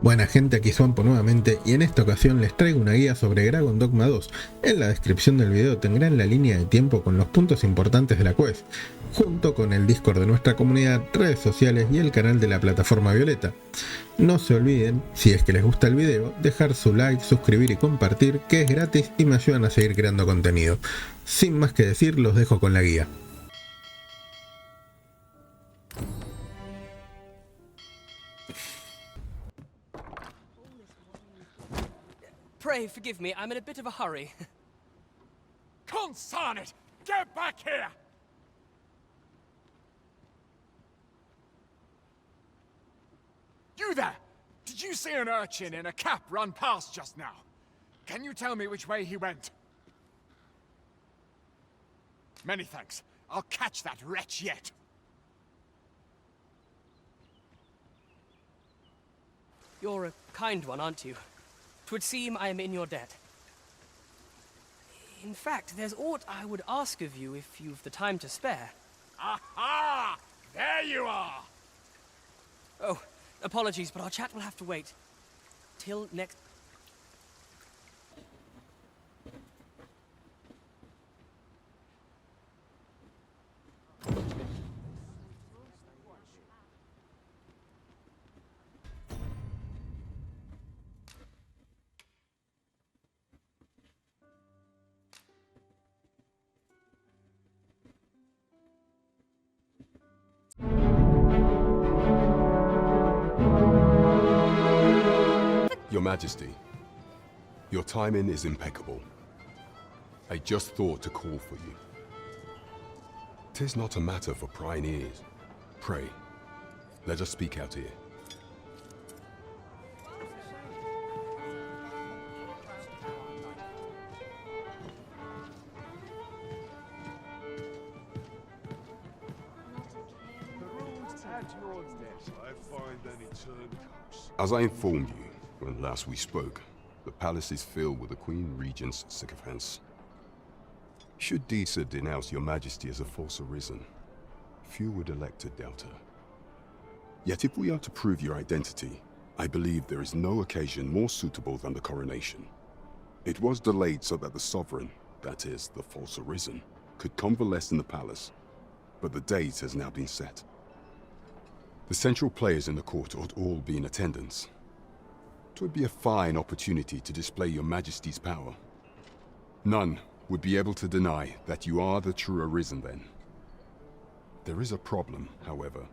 Buena gente, aquí Swampo nuevamente y en esta ocasión les traigo una guía sobre Dogma 2. En la descripción del video tendrán la línea de tiempo con los puntos importantes de la quest, junto con el Discord de nuestra comunidad, redes sociales y el canal de la plataforma Violeta. No se olviden, si es que les gusta el video, dejar su like, suscribir y compartir, que es gratis y me ayudan a seguir creando contenido. Sin más que decir, los dejo con la guía. Pray forgive me, I'm in a bit of a hurry. Consign it! Get back here! You there! Did you see an urchin in a cap run past just now? Can you tell me which way he went? Many thanks. I'll catch that wretch yet. You're a kind one, aren't you? 'Twould seem I am in your debt. In fact, there's aught I would ask of you if you've the time to spare. Aha! There you are! Oh, apologies, but our chat will have to wait. Till next... Your Majesty, your timing is impeccable. I just thought to call for you. 'Tis not a matter for prying ears. Pray, let us speak out here. As I informed you when last we spoke, the palace is filled with the Queen Regent's sycophants. Should Disa denounce your Majesty as a false arisen, few would elect to doubt her. Yet if we are to prove your identity, I believe there is no occasion more suitable than the coronation. It was delayed so that the sovereign, that is, the false arisen, could convalesce in the palace, but the date has now been set. The central players in the court ought all be in attendance. 'Twould be a fine opportunity to display your Majesty's power. None would be able to deny that you are the true arisen then. There is a problem, however.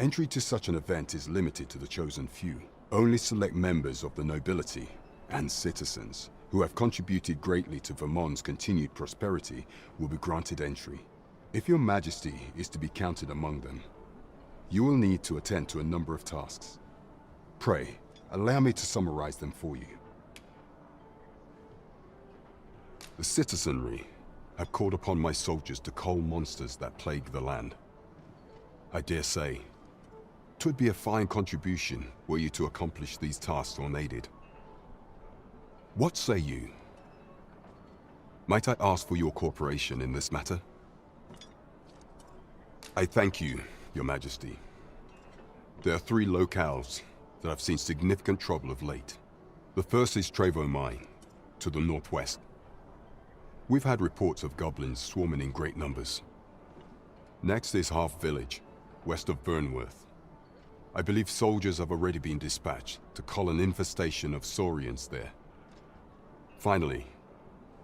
Entry to such an event is limited to the chosen few. Only select members of the nobility and citizens who have contributed greatly to Vermund's continued prosperity will be granted entry. If your Majesty is to be counted among them, you will need to attend to a number of tasks. Pray, allow me to summarize them for you. The citizenry have called upon my soldiers to cull monsters that plague the land. I dare say, 'twould be a fine contribution were you to accomplish these tasks unaided. What say you? Might I ask for your cooperation in this matter? I thank you, Your Majesty. There are 3 locales that have seen significant trouble of late. The first is Trevo Mine, to the northwest. We've had reports of goblins swarming in great numbers. Next is Harve Village, west of Vermund. I believe soldiers have already been dispatched to cull an infestation of saurians there. Finally,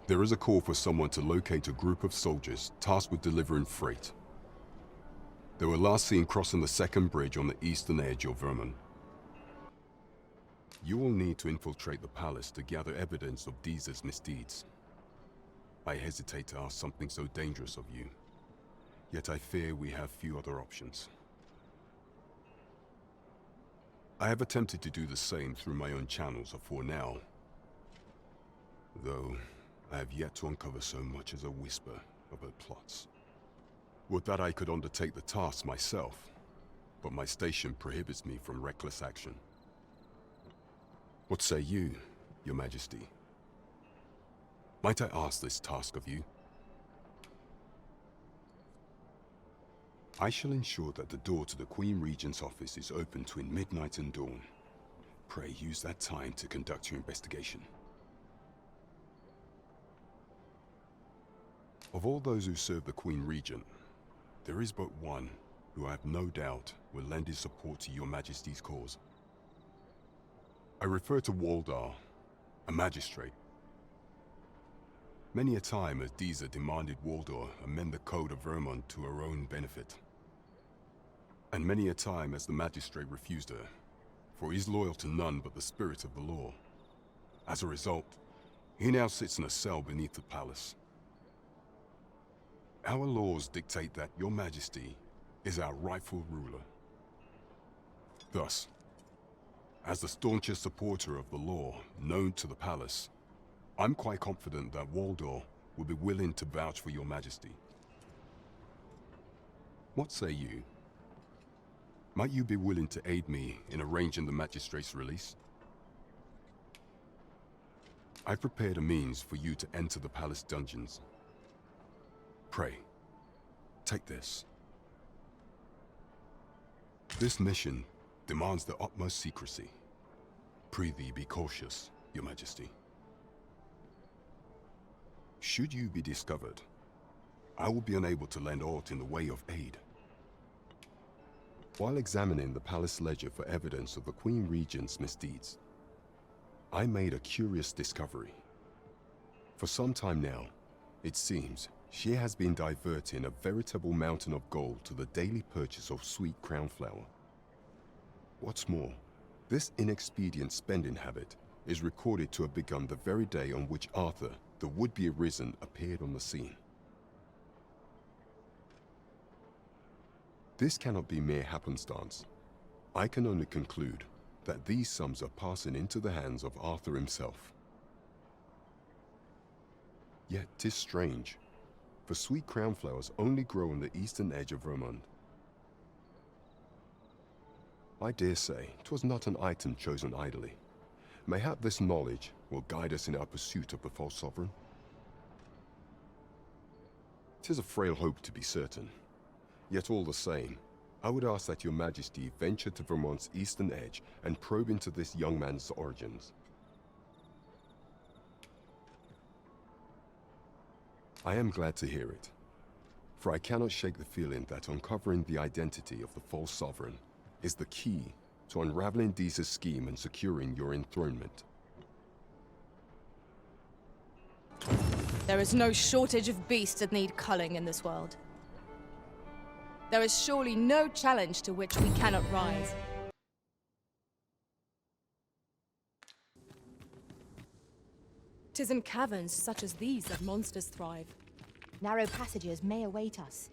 there is a call for someone to locate a group of soldiers tasked with delivering freight. They were last seen crossing the second bridge on the eastern edge of Vermund. You will need to infiltrate the palace to gather evidence of Disa's misdeeds. I hesitate to ask something so dangerous of you, yet I fear we have few other options. I have attempted to do the same through my own channels for now, though I have yet to uncover so much as a whisper of her plots. Would that I could undertake the task myself, but my station prohibits me from reckless action. What say you, Your Majesty? Might I ask this task of you? I shall ensure that the door to the Queen Regent's office is open between midnight and dawn. pray, use that time to conduct your investigation. Of all those who serve the Queen Regent, there is but one who I have no doubt will lend his support to your Majesty's cause. I refer to Waldar, a magistrate. Many a time has Disa demanded Waldar amend the code of Vermund to her own benefit. And many a time has the magistrate refused her, for he is loyal to none but the spirit of the law. As a result, he now sits in a cell beneath the palace. Our laws dictate that your Majesty is our rightful ruler. Thus, as the staunchest supporter of the law known to the palace, I'm quite confident that Waldor will be willing to vouch for your Majesty. What say you? Might you be willing to aid me in arranging the magistrate's release? I've prepared a means for you to enter the palace dungeons. Pray, take this. This mission demands the utmost secrecy. Prithee be cautious, your Majesty. Should you be discovered, I will be unable to lend aught in the way of aid. While examining the palace ledger for evidence of the Queen Regent's misdeeds, I made a curious discovery. For some time now, it seems she has been diverting a veritable mountain of gold to the daily purchase of sweet crown flower. What's more, this inexpedient spending habit is recorded to have begun the very day on which Arthur, the would-be arisen, appeared on the scene. This cannot be mere happenstance. I can only conclude that these sums are passing into the hands of Arthur himself. Yet 'tis strange, for sweet crown flowers only grow on the eastern edge of Vermund. I dare say 'twas not an item chosen idly. Mayhap this knowledge will guide us in our pursuit of the false sovereign. 'Tis a frail hope to be certain. Yet all the same, I would ask that your Majesty venture to Vermund's eastern edge and probe into this young man's origins. I am glad to hear it, for I cannot shake the feeling that uncovering the identity of the false sovereign is the key to unraveling Disa's scheme and securing your enthronement. There is no shortage of beasts that need culling in this world. There is surely no challenge to which we cannot rise. "'Tis in caverns such as these that monsters thrive. Narrow passages may await us.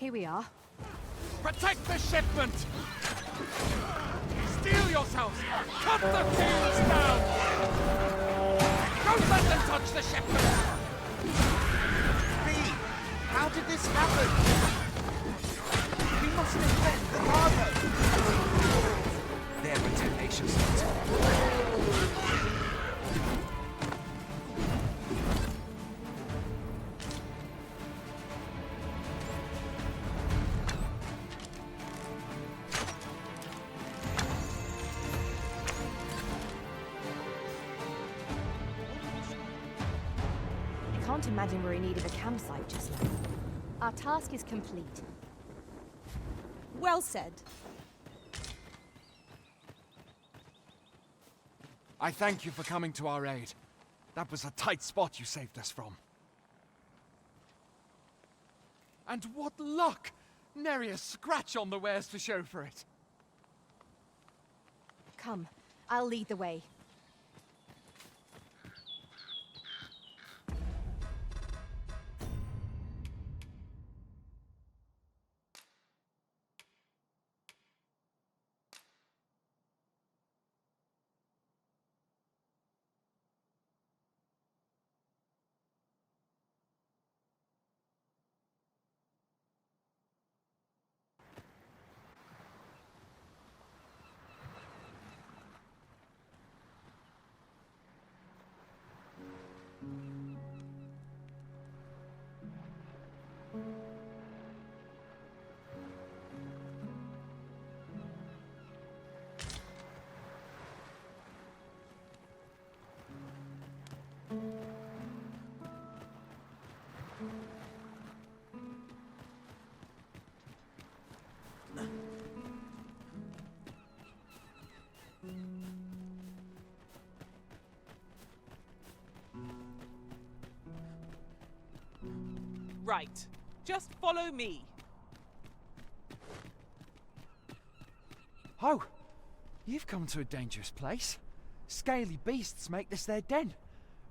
Here we are. Protect the shipment! Steel yourselves! Cut the fields down! Don't let them touch the shipment! B! How did this happen? We must defend the cargo! There were 10 nations. I can't imagine we're in need of a campsite just now. Our task is complete. Well said. I thank you for coming to our aid. That was a tight spot you saved us from. And what luck! Nary a scratch on the wares to show for it. Come, I'll lead the way. Right. Just follow me. Oh, you've come to a dangerous place. Scaly beasts make this their den.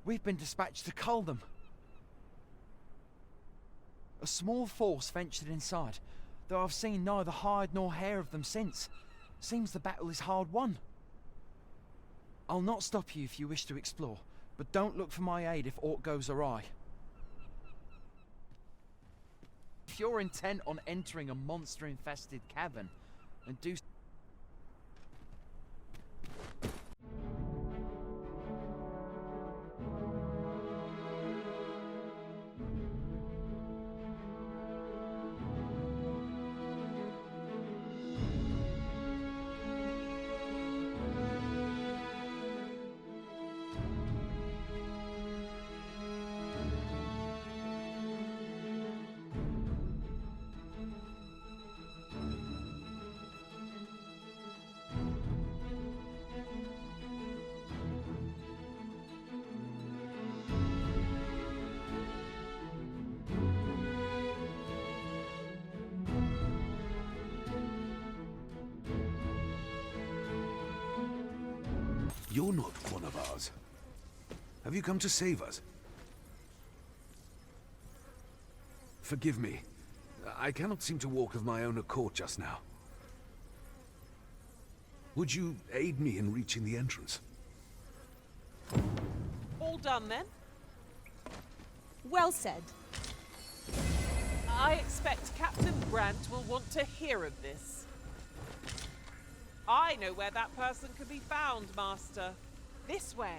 We've been dispatched to cull them. A small force ventured inside, though I've seen neither hide nor hair of them since. Seems the battle is hard won. I'll not stop you if you wish to explore, but don't look for my aid if aught goes awry. If you're intent on entering a monster-infested cavern, then do... You're not one of ours. Have you come to save us? Forgive me. I cannot seem to walk of my own accord just now. Would you aid me in reaching the entrance? All done then? Well said. I expect Captain Brandt will want to hear of this. I know where that person can be found, Master. This way.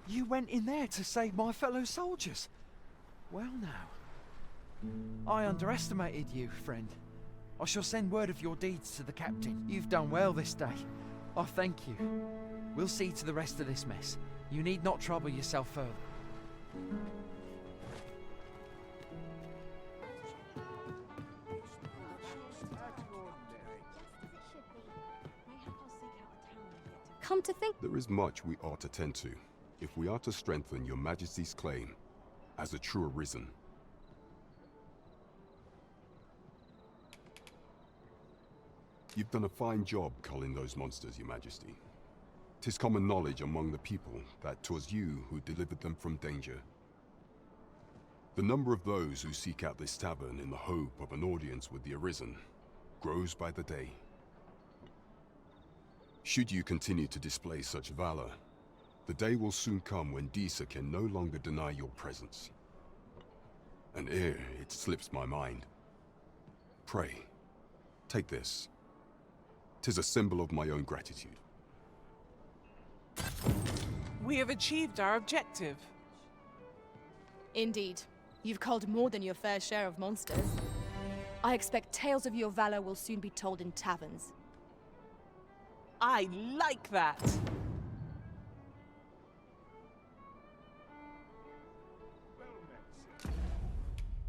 You went in there to save my fellow soldiers. Well now. I underestimated you, friend. I shall send word of your deeds to the captain. You've done well this day. I thank you. We'll see to the rest of this mess. You need not trouble yourself further. Come to think, There is much we ought to tend to, if we are to strengthen your Majesty's claim as a true arisen. You've done a fine job culling those monsters, Your Majesty. 'Tis common knowledge among the people that 'twas you who delivered them from danger. The number of those who seek out this tavern in the hope of an audience with the Arisen grows by the day. Should you continue to display such valor, the day will soon come when Disa can no longer deny your presence. And ere it slips my mind, pray, take this. 'Tis a symbol of my own gratitude. We have achieved our objective. Indeed. You've culled more than your fair share of monsters. I expect tales of your valor will soon be told in taverns. I like that.